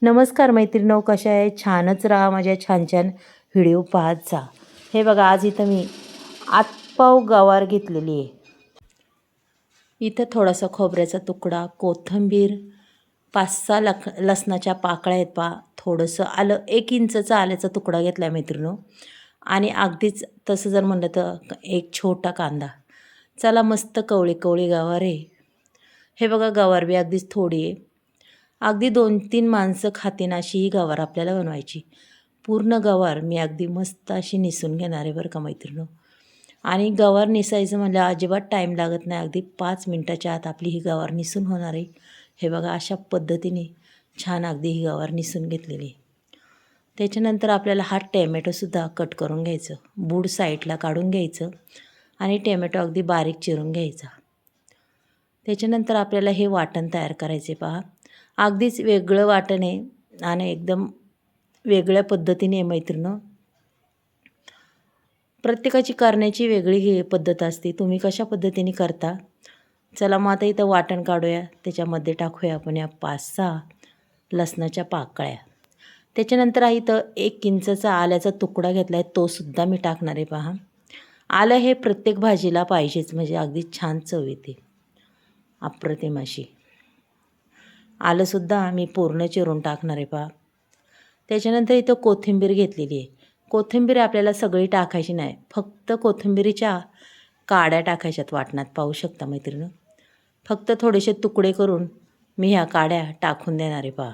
नमस्कार मैत्रिणींनो, कशा आहे? छानच राहा, माझ्या छान छान व्हिडिओ पाहत जा. हे बघा, आज इथं मी आतपाव गवार घेतलेली आहे. इथं थोडासा खोबऱ्याचा तुकडा, कोथिंबीर, 5-6 लसणाच्या पाकळ्या आहेत पहा, थोडंसं आलं, 1 इंचचा आल्याचा तुकडा घेतला आहे मैत्रिणींनो, आणि अगदीच तसं जर म्हणलं तर एक छोटा कांदा. चला, मस्त कवळी कवळी गवार आहे. हे बघा, गवार बी अगदीच थोडी आहे. अगदी 2-3 माणसं खातीन अशी ही गवार आपल्याला बनवायची. पूर्ण गवार मी अगदी मस्त अशी निसून घेणार आहे बरं का मैत्रिणींनो. आणि गवार निसायचं म्हणलं अजिबात टाईम लागत नाही. अगदी 5 मिनटाच्या आत आपली ही गवार निसून होणार आहे. हे बघा, अशा पद्धतीने छान अगदी ही गवार निसून घेतलेली आहे. त्याच्यानंतर आपल्याला हा टॅमॅटोसुद्धा कट करून घ्यायचं. बूड साईडला काढून घ्यायचं आणि टॅमॅटो अगदी बारीक चिरून घ्यायचा. त्याच्यानंतर आपल्याला हे वाटण तयार करायचे पहा. अगदीच वेगळं वाटण आहे आणि एकदम वेगळ्या पद्धतीने आहे मैत्रिणींनो. प्रत्येकाची करण्याची वेगळी पद्धत असते. तुम्ही कशा पद्धतीने करता? चला, मग आता इथं वाटण काढूया. त्याच्यामध्ये टाकूया आपण या 5-6 लसणाच्या पाकळ्या. त्याच्यानंतर इथं 1 इंचचा आल्याचा तुकडा घेतला आहे, तोसुद्धा मी टाकणार आहे पहा. आलं हे प्रत्येक भाजीला पाहिजेच, म्हणजे अगदी छान चव येते, अप्रतिम अशी. आलंसुद्धा मी पूर्ण चिरून टाकणार आहे पहा. त्याच्यानंतर इथं कोथिंबीर घेतलेली आहे. कोथिंबीर आपल्याला सगळी टाकायची नाही, फक्त कोथिंबीरीच्या काड्या टाकायच्यात वाटणात, पाहू शकता मैत्रिणी. फक्त थोडेसे तुकडे करून मी ह्या काड्या टाकून देणार आहे पहा.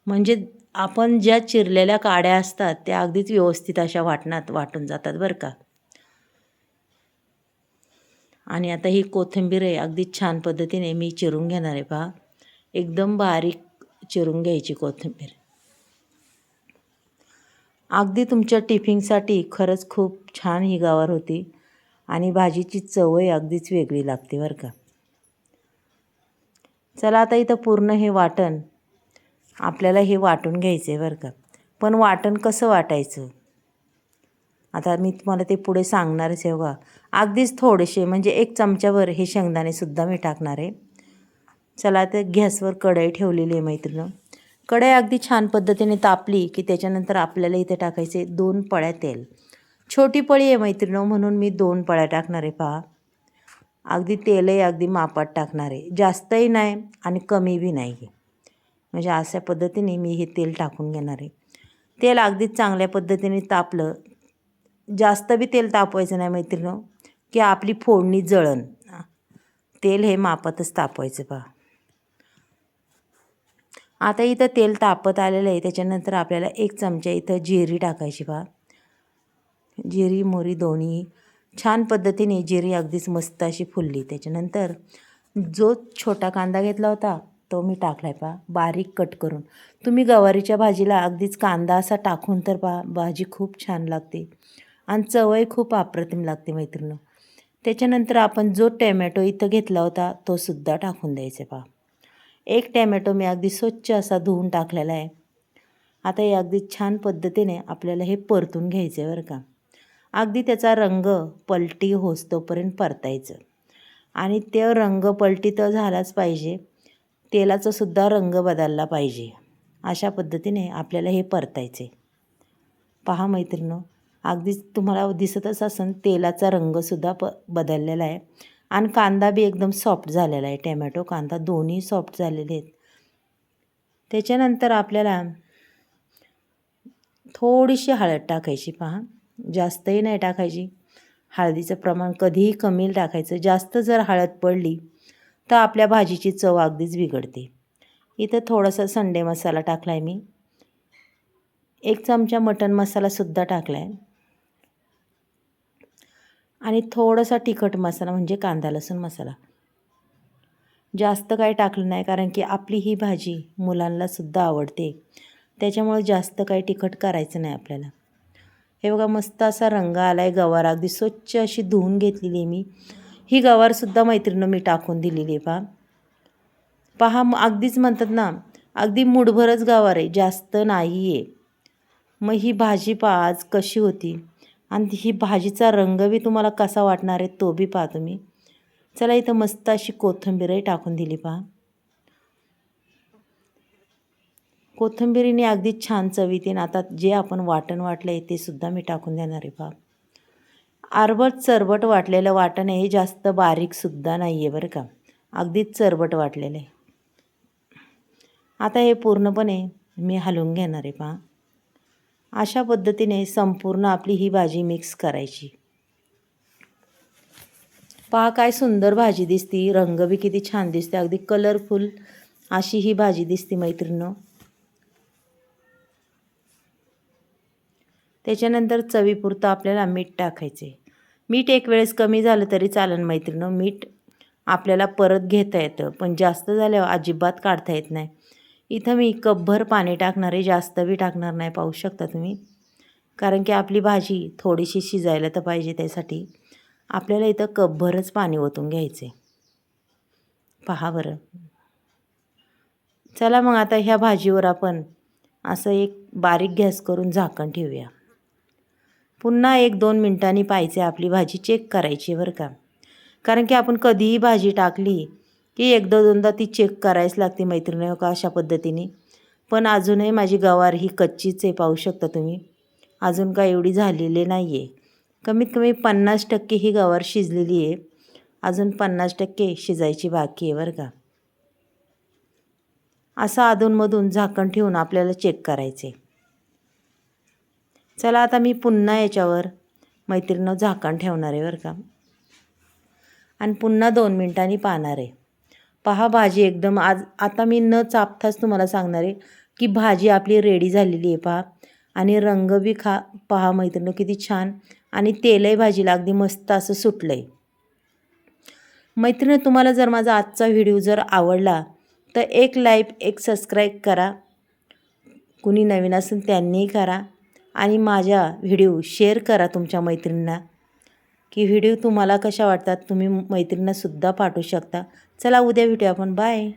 म्हणजे आपण ज्या चिरलेल्या काड्या असतात त्या अगदीच व्यवस्थित अशा वाटणात वाटून जातात बरं का. आणि आता ही कोथिंबीर आहे, अगदी छान पद्धतीने मी चिरून घेणार आहे पहा. एकदम बारीक चिरून घ्यायची कोथिंबीर. अगदी तुमच्या टिफिनसाठी खरंच खूप छान ही गवार होती आणि भाजीची चवही अगदीच वेगळी लागते बरं का. चला, आता इथं पूर्ण हे वाटण आपल्याला हे वाटून घ्यायचं आहे बरं का. पण वाटण कसं वाटायचं आता मी तुम्हाला ते पुढे सांगणारच आहे बघा. अगदीच थोडेसे, म्हणजे 1 चमच्यावर हे शेंगदाणेसुद्धा मी टाकणार आहे. चला, आता गॅसवर कढई ठेवलेली आहे मैत्रिणी. कढई अगदी छान पद्धतीने तापली की त्याच्यानंतर आपल्याला इथे टाकायचे 2 पळ्या तेल. छोटी पळी आहे मैत्रिणी, म्हणून मी 2 पळ्या टाकणार आहे पहा. अगदी तेलही अगदी मापात टाकणार आहे, जास्तही नाही आणि कमी बी नाही आहे. म्हणजे अशा पद्धतीने मी हे तेल टाकून घेणार आहे. तेल अगदीच चांगल्या पद्धतीने तापलं, जास्त बी तेल तापवायचं नाही मैत्रिणी, की आपली फोडणी जळण. तेल हे मापातच तापवायचं पहा. आता इथं तेल तापत आलेलं आहे. त्याच्यानंतर आपल्याला 1 चमचा इथं जिरी टाकायची पहा. जिरी मोहरी दोन्ही छान पद्धतीने जिरी अगदीच मस्त अशी फुलली. त्याच्यानंतर जो छोटा कांदा घेतला होता तो मी टाकला आहे पहा, बारीक कट करून. तुम्ही गवारीच्या भाजीला अगदीच कांदा असा टाकून तर पहा, भाजी खूप छान लागते आणि चवही खूप अप्रतिम लागते मैत्रिणी. त्याच्यानंतर आपण जो टॅमॅटो इथं घेतला होता तोसुद्धा टाकून द्यायचा पहा. 1 टॅमॅटो मी अगदी स्वच्छ असा धुवून टाकलेला आहे. आता हे अगदी छान पद्धतीने आपल्याला हे परतून घ्यायचं आहे बरं का. अगदी त्याचा रंग पलटी होईस्तोपर्यंत परतायचं. आणि ते रंग पलटी तर झालाच पाहिजे, तेलाचा सुद्धा रंग बदलला पाहिजे. अशा पद्धतीने आपल्याला हे परतायचे. पहा मैत्रिणींनो, अगदीच तुम्हाला दिसतच असेल तेलाचा रंगसुद्धा बदललेला आहे आणि कांदा बी एकदम सॉफ्ट झालेला आहे. टॅमॅटो कांदा दोन्ही सॉफ्ट झालेले आहेत. त्याच्यानंतर आपल्याला थोडीशी हळद टाकायची पहा, जास्तही नाही टाकायची. हळदीचं प्रमाण कधीही कमी टाकायचं. जास्त जर हळद पडली तर आपल्या भाजीची चव अगदीच बिघडते. इथं थोडासा संडे मसाला टाकला आहे मी. 1 चमचा मटण मसालासुद्धा टाकला आहे आणि थोडासा तिखट मसाला म्हणजे कांदा लसूण मसाला. जास्त काही टाकलं नाही, कारण की आपली ही भाजी मुलांनासुद्धा आवडते, त्याच्यामुळे जास्त काही तिखट करायचं नाही आपल्याला. हे बघा, मस्त असा रंग आला आहे. गवार अगदी स्वच्छ अशी धुवून घेतलेली आहे मी. ही गवारसुद्धा मैत्रिणींनो मी टाकून दिलेली आहे पहा. पहा, अगदीच म्हणतात ना, अगदी मुठभरच गवार आहे, जास्त नाही आहे. मग ही भाजी पहा आज कशी होती आणि ही भाजीचा रंग बी तुम्हाला कसा वाटणार आहे तो बी पहा तुम्ही. चला, इथं मस्त अशी कोथिंबीरही टाकून दिली पहा. कोथिंबिरीने अगदी छान चव येते. आता जे आपण वाटण वाटलं आहे ते सुद्धा मी टाकून देणार आहे पहा. आरबट चरबट वाटलेलं वाटण आहे, हे जास्त बारीकसुद्धा नाही आहे बरं का, अगदीच चरबट वाटलेलं आहे. आता हे पूर्णपणे मी हलवून घेणार आहे पहा. अशा पद्धतीने संपूर्ण आपली ही भाजी मिक्स करायची. पहा काय सुंदर भाजी दिसती, रंग बी किती छान दिसते, अगदी कलरफुल अशी ही भाजी दिसते मैत्रिणींनो. त्याच्यानंतर चवीपुरतं आपल्याला मीठ टाकायचे. मीठ एक वेळेस कमी झालं तरी चालेल मैत्रिणींनो, मीठ आपल्याला परत घेता येतं, पण जास्त झाल्यावर अजिबात काढता येत नाही. इथं मी कपभर पाणी टाकणार आहे, जास्त बी टाकणार नाही, पाहू शकता तुम्ही. कारण की आपली भाजी थोडीशी शिजायला तर पाहिजे, त्यासाठी आपल्याला इथं कपभरच पाणी ओतून घ्यायचं आहे. पहा बरं. चला मग आता ह्या भाजीवर आपण असं एक बारीक गॅस करून झाकण ठेवूया. पुन्हा 1-2 मिनिटांनी पाहायचे, आपली भाजी चेक करायची बरं का. कारण की आपण कधीही भाजी टाकली की 1-2दा ती चेक करायच लागते मैत्रिणी का, अशा पद्धतीने. पण अजूनही माझी गवार ही कच्चीच आहे, पाहू शकता तुम्ही. अजून काय एवढी झालेली नाही आहे. कमीत कमी 50% ही गवार शिजलेली आहे, अजून 50% शिजायची बाकी आहे बरं का. असं अधूनमधून झाकण ठेवून आपल्याला चेक करायचे. चला आता मी पुन्हा याच्यावर मैत्रिणीनं झाकण ठेवणार आहे बरं का, आणि पुन्हा 2 मिनिटांनी पाहणार आहे. पहा भाजी एकदम आता मी न चापताच तुम्हाला सांगणार आहे की भाजी आपली रेडी झालेली आहे पहा. आणि रंग बी पहा मैत्रिणी किती छान, आणि तेलही भाजीला अगदी मस्त असं सुटलं आहे. मैत्रिणी तुम्हाला जर माझा आजचा व्हिडिओ जर आवडला तर एक लाईक, एक सबस्क्राईब करा. कुणी नवीन असेल त्यांनीही करा, आणि माझ्या व्हिडिओ शेअर करा तुमच्या मैत्रिणींना. की व्हिडिओ तुम्हाला कशा वाटतात तुम्ही मैत्रिणींनासुद्धा पाठवू शकता. चला उद्या भेटूया आपण, बाय.